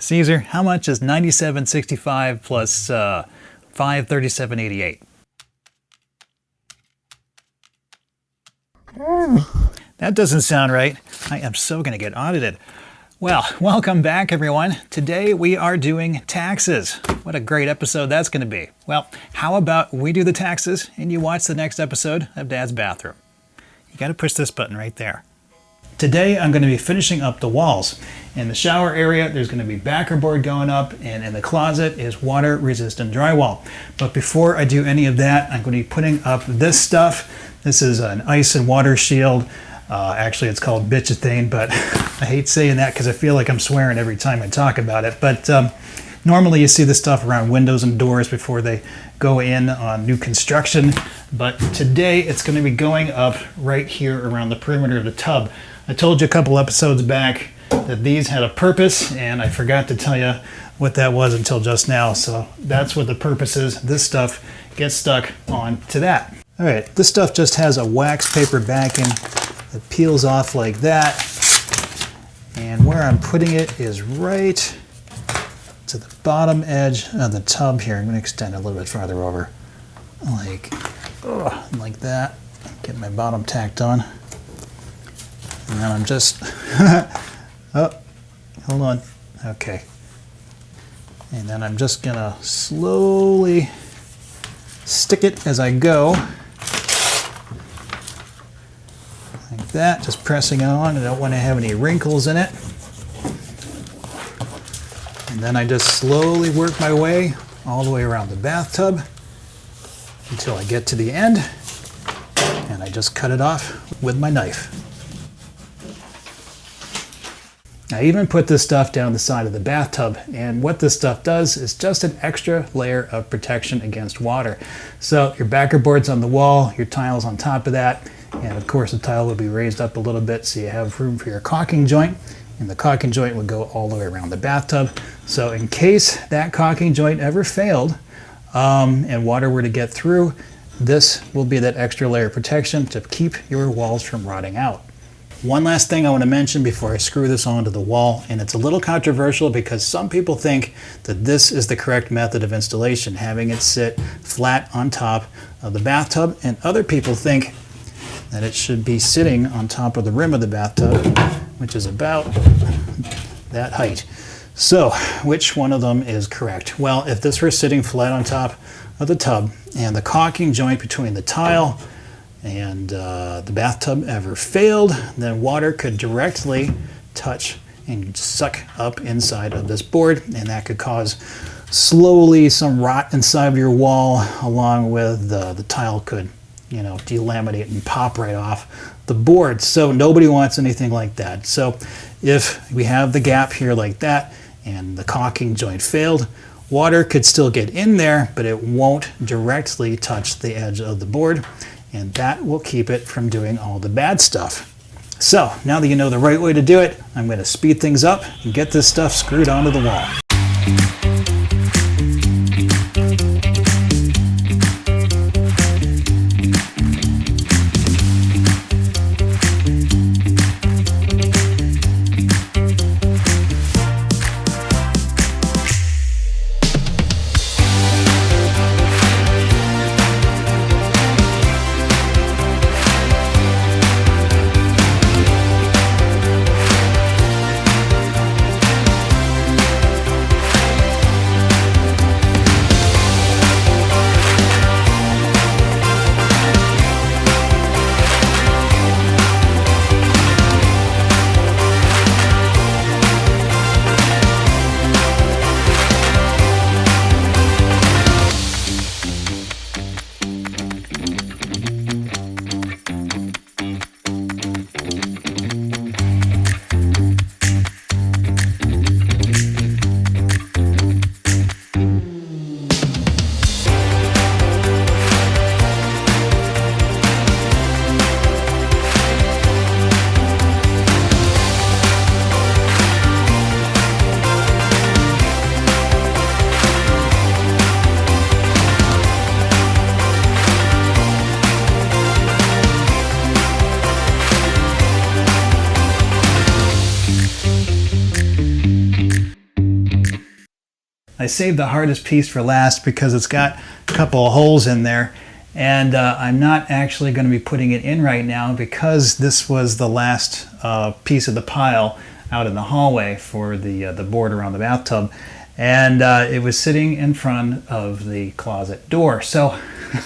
Caesar, how much is 9765 plus 537.88? That doesn't sound right. I am so going to get audited. Well, welcome back, everyone. Today we are doing taxes. What a great episode that's going to be. Well, how about we do the taxes and you watch the next episode of Dad's Bathroom? You got to push this button right there. Today I'm going to be finishing up the walls. In the shower area there's going to be backer board going up, and in the closet is water resistant drywall. But before I do any of that, I'm going to be putting up this stuff. This is an ice and water shield. Actually it's called bitchethane, but I hate saying that because I feel like I'm swearing every time I talk about it. But normally you see this stuff around windows and doors before they go in on new construction. But today it's going to be going up right here around the perimeter of the tub. I told you a couple episodes back that these had a purpose, and I forgot to tell you what that was until just now. So that's what the purpose is. This stuff gets stuck onto that. All right, this stuff just has a wax paper backing that peels off like that. And where I'm putting it is right to the bottom edge of the tub here. I'm going to extend it a little bit farther over, like that. Get my bottom tacked on. And then I'm just, oh, hold on, okay. And then I'm just gonna slowly stick it as I go, like that, just pressing it on. I don't want to have any wrinkles in it. And then I just slowly work my way all the way around the bathtub until I get to the end, and I just cut it off with my knife. I even put this stuff down the side of the bathtub, and what this stuff does is just an extra layer of protection against water. So your backer board's on the wall, your tile's on top of that, and of course the tile will be raised up a little bit so you have room for your caulking joint, and the caulking joint would go all the way around the bathtub. So in case that caulking joint ever failed and water were to get through, this will be that extra layer of protection to keep your walls from rotting out. One last thing I want to mention before I screw this onto the wall, and it's a little controversial because some people think that this is the correct method of installation, having it sit flat on top of the bathtub, and other people think that it should be sitting on top of the rim of the bathtub, which is about that height. So which one of them is correct? Well, if this were sitting flat on top of the tub and the caulking joint between the tile and the bathtub ever failed, then water could directly touch and suck up inside of this board, and that could cause slowly some rot inside of your wall, along with the tile could, you know, delaminate and pop right off the board. So nobody wants anything like that. So if we have the gap here like that and the caulking joint failed, water could still get in there, but it won't directly touch the edge of the board, and that will keep it from doing all the bad stuff. So now that you know the right way to do it, I'm going to speed things up and get this stuff screwed onto the wall. I saved the hardest piece for last because it's got a couple of holes in there, and I'm not actually going to be putting it in right now because this was the last piece of the pile out in the hallway for the board around the bathtub, and it was sitting in front of the closet door. So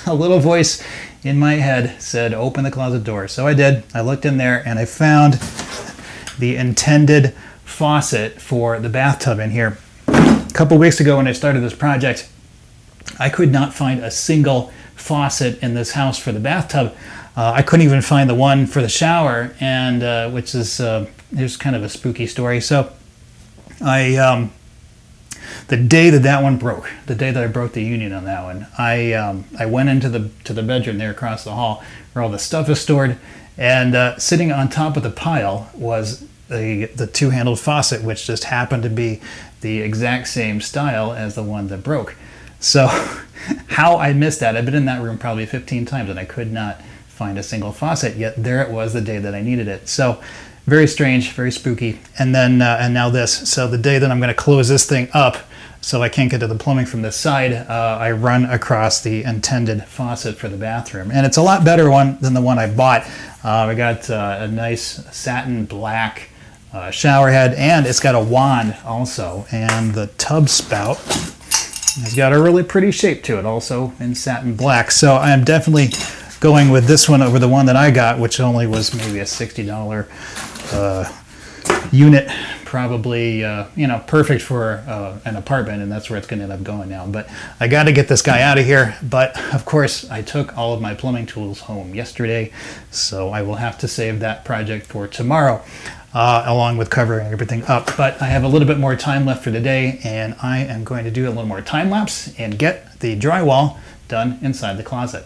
a little voice in my head said, open the closet door. So I did. I looked in there and I found the intended faucet for the bathtub in here. A couple weeks ago when I started this project, I could not find a single faucet in this house for the bathtub. I couldn't even find the one for the shower, and which is here's kind of a spooky story. So the day that one broke, the day that I broke the union on that one, I went into the bedroom there across the hall where all the stuff is stored, and sitting on top of the pile was the two-handled faucet, which just happened to be the exact same style as the one that broke. So how I missed that, I've been in that room probably 15 times and I could not find a single faucet, yet there it was the day that I needed it. So very strange, very spooky. And then and now this. So the day that I'm going to close this thing up so I can't get to the plumbing from this side, I run across the intended faucet for the bathroom. And it's a lot better one than the one I bought. I got a nice satin black shower head, and it's got a wand also. And the tub spout has got a really pretty shape to it, also in satin black. So I am definitely going with this one over the one that I got, which only was maybe a $60 unit, probably perfect for an apartment, and that's where it's going to end up going now. But I got to get this guy out of here. But of course, I took all of my plumbing tools home yesterday, so I will have to save that project for tomorrow, along with covering everything up. But I have a little bit more time left for today, and I am going to do a little more time lapse and get the drywall done inside the closet.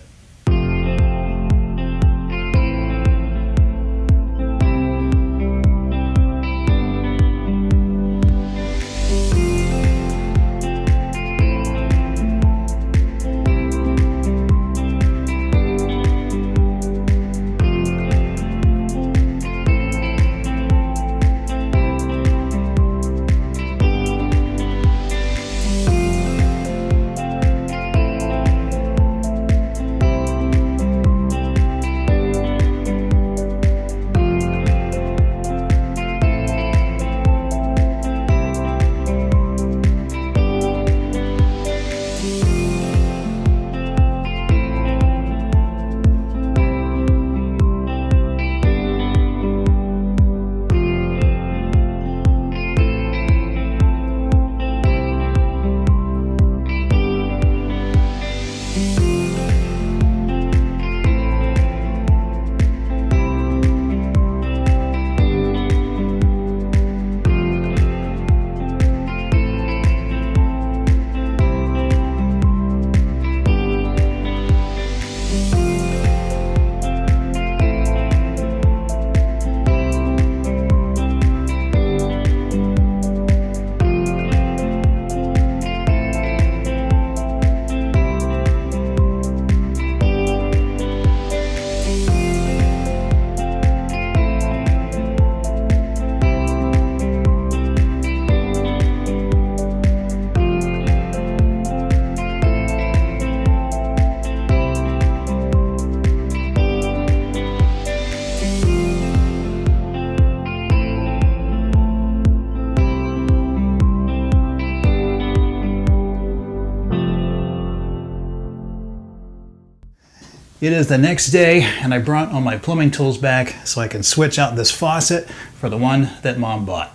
It is the next day, and I brought all my plumbing tools back so I can switch out this faucet for the one that Mom bought.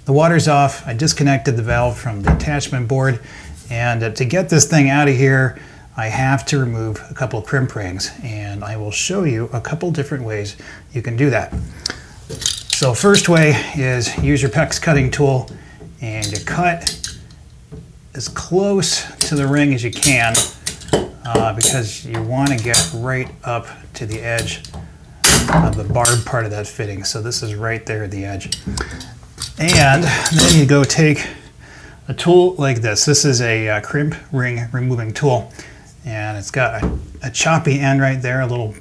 The water's off. I disconnected the valve from the attachment board, and to get this thing out of here, I have to remove a couple of crimp rings, and I will show you a couple different ways you can do that. So first way is use your PEX cutting tool, and you cut as close to the ring as you can, because you want to get right up to the edge of the barb part of that fitting. So this is right there at the edge. And then you go take a tool like this. This is a crimp ring removing tool, and it's got a choppy end right there, a little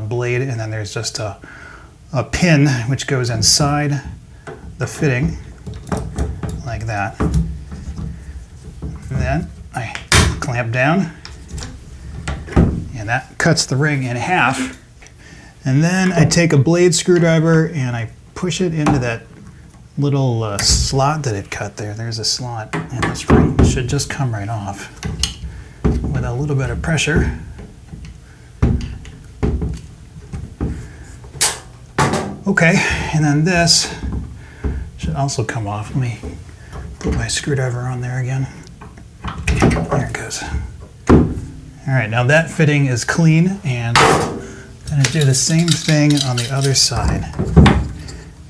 blade, and then there's just a pin which goes inside the fitting like that. And then I clamp down, and that cuts the ring in half. And then I take a blade screwdriver and I push it into that little slot that it cut there. There's a slot, and this ring should just come right off with a little bit of pressure. Okay, and then this should also come off. Let me put my screwdriver on there again. There it goes. All right, now that fitting is clean, and I'm going to do the same thing on the other side.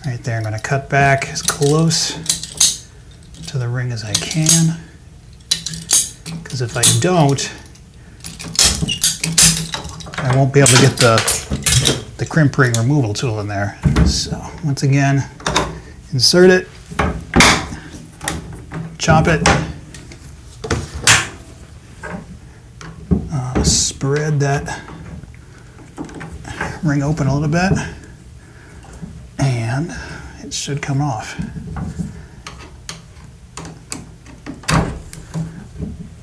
Right there, I'm going to cut back as close to the ring as I can, because if I don't, I won't be able to get the crimp ring removal tool in there. So once again, insert it, chop it, spread that ring open a little bit, and it should come off.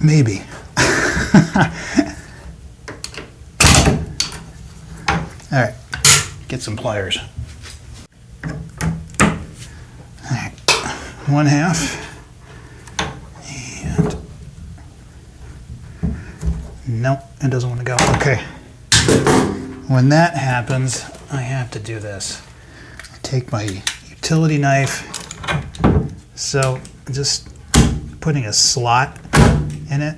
Maybe. All right, get some pliers. All right, 1/2. And nope, it doesn't want to go. Okay. When that happens, I have to do this. I take my utility knife. So just putting a slot in it.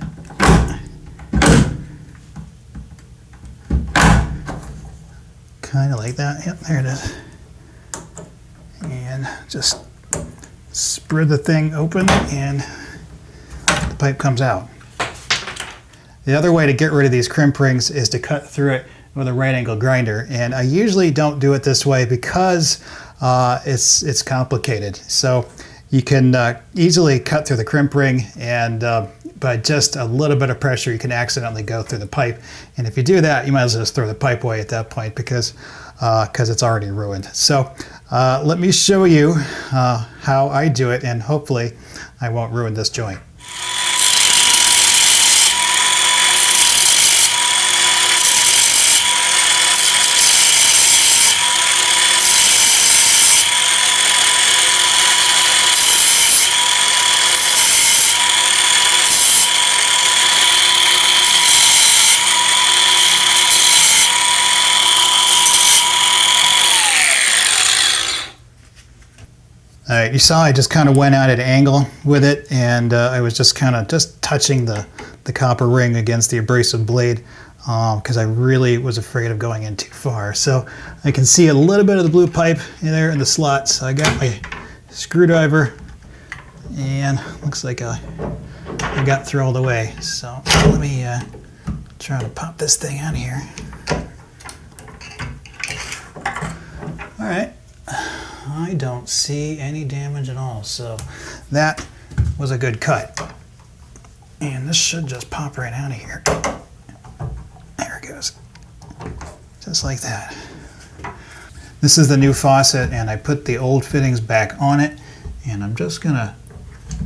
Kind of like that. Yep, there it is. And just spread the thing open and the pipe comes out. The other way to get rid of these crimp rings is to cut through it with a right angle grinder. And I usually don't do it this way because it's complicated. So you can easily cut through the crimp ring, and by just a little bit of pressure you can accidentally go through the pipe. And if you do that, you might as well just throw the pipe away at that point because it's already ruined. So let me show you how I do it, and hopefully I won't ruin this joint. All right, you saw I just kind of went out at an angle with it, and I was just kind of touching the copper ring against the abrasive blade because I really was afraid of going in too far. So I can see a little bit of the blue pipe in there in the slot. So I got my screwdriver, and looks like I got through all the way. So let me try to pop this thing out here. All right. I don't see any damage at all, so that was a good cut. And this should just pop right out of here. There it goes. Just like that. This is the new faucet, and I put the old fittings back on it, and I'm just gonna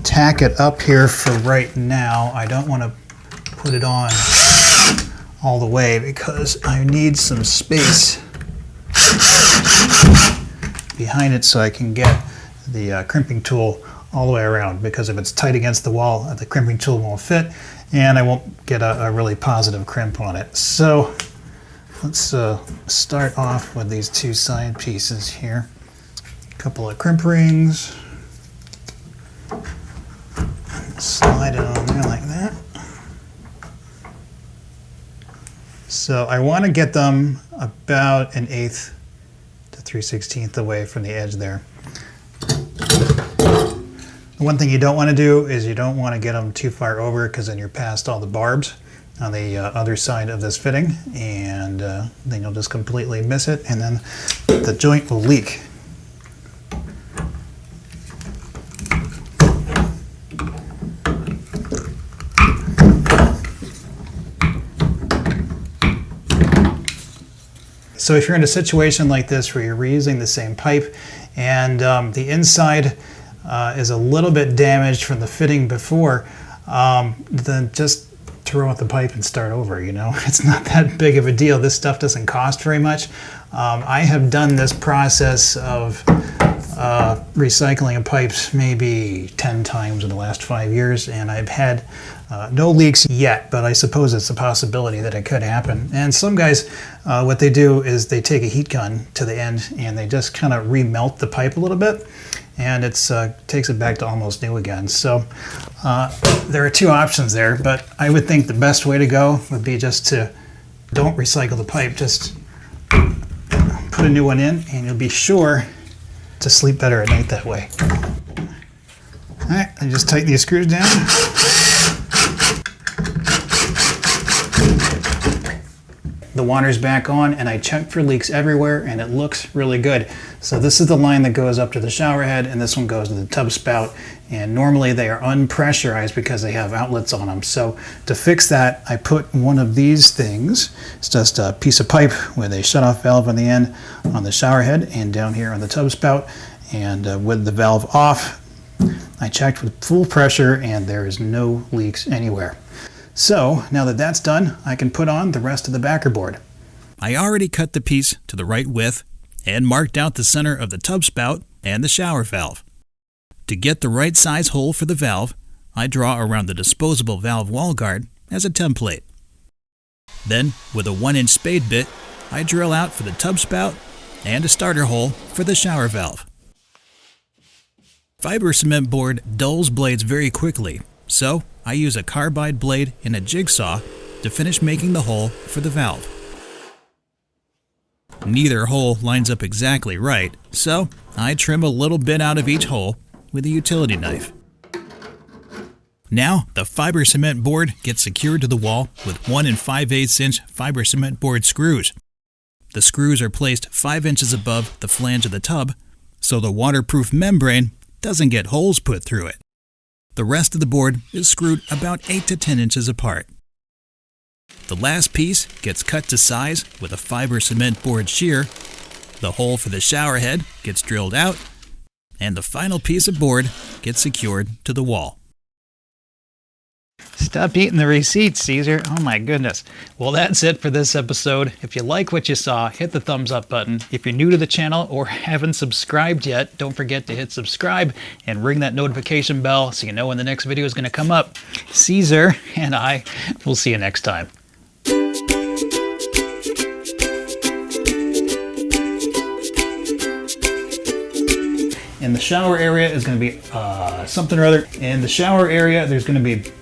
tack it up here for right now. I don't want to put it on all the way because I need some space behind it so I can get the crimping tool all the way around, because if it's tight against the wall, the crimping tool won't fit and I won't get a really positive crimp on it. So let's start off with these two side pieces here. A couple of crimp rings. Slide it on there like that. So I want to get them about 1/8 to 3/16 away from the edge there. The one thing you don't want to do is you don't want to get them too far over, because then you're past all the barbs on the other side of this fitting, and then you'll just completely miss it, and then the joint will leak. So if you're in a situation like this where you're reusing the same pipe and the inside is a little bit damaged from the fitting before, then just throw out the pipe and start over, you know. It's not that big of a deal. This stuff doesn't cost very much. I have done this process of recycling of pipes maybe 10 times in the last 5 years, and I've had no leaks yet, but I suppose it's a possibility that it could happen. And some guys, what they do is they take a heat gun to the end and they just kind of remelt the pipe a little bit, and it takes it back to almost new again. So there are two options there, but I would think the best way to go would be just to don't recycle the pipe, just put a new one in, and you'll be sure to sleep better at night that way. All right, I just tighten these screws down. The water's back on, and I checked for leaks everywhere, and it looks really good. So this is the line that goes up to the shower head, and this one goes to the tub spout. And normally they are unpressurized because they have outlets on them. So to fix that, I put one of these things. It's just a piece of pipe with a shutoff valve on the end on the shower head and down here on the tub spout. And with the valve off, I checked with full pressure, and there is no leaks anywhere. So now that that's done, I can put on the rest of the backer board. I already cut the piece to the right width and marked out the center of the tub spout and the shower valve. To get the right size hole for the valve, I draw around the disposable valve wall guard as a template. Then, with a 1-inch spade bit, I drill out for the tub spout and a starter hole for the shower valve. Fiber cement board dulls blades very quickly, so I use a carbide blade and a jigsaw to finish making the hole for the valve. Neither hole lines up exactly right, so I trim a little bit out of each hole with a utility knife. Now the fiber cement board gets secured to the wall with 1 5/8" fiber cement board screws. The screws are placed 5 inches above the flange of the tub, so the waterproof membrane doesn't get holes put through it. The rest of the board is screwed about 8 to 10 inches apart. The last piece gets cut to size with a fiber cement board shear, the hole for the shower head gets drilled out, and the final piece of board gets secured to the wall. Stop eating the receipts, Caesar. Oh my goodness. Well, that's it for this episode. If you like what you saw, hit the thumbs up button. If you're new to the channel or haven't subscribed yet, don't forget to hit subscribe and ring that notification bell so you know when the next video is going to come up. Caesar and I will see you next time. In the shower area is going to be something or other. In the shower area, there's going to be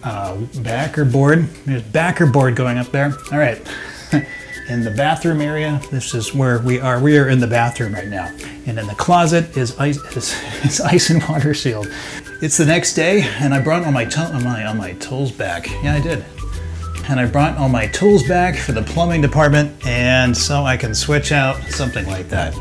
backer board. There's backer board going up there. All right. In the bathroom area, this is where we are. We are in the bathroom right now. And in the closet is ice and water sealed. It's the next day, and I brought all my tools back. Yeah, I did. And I brought all my tools back for the plumbing department, and so I can switch out something like that.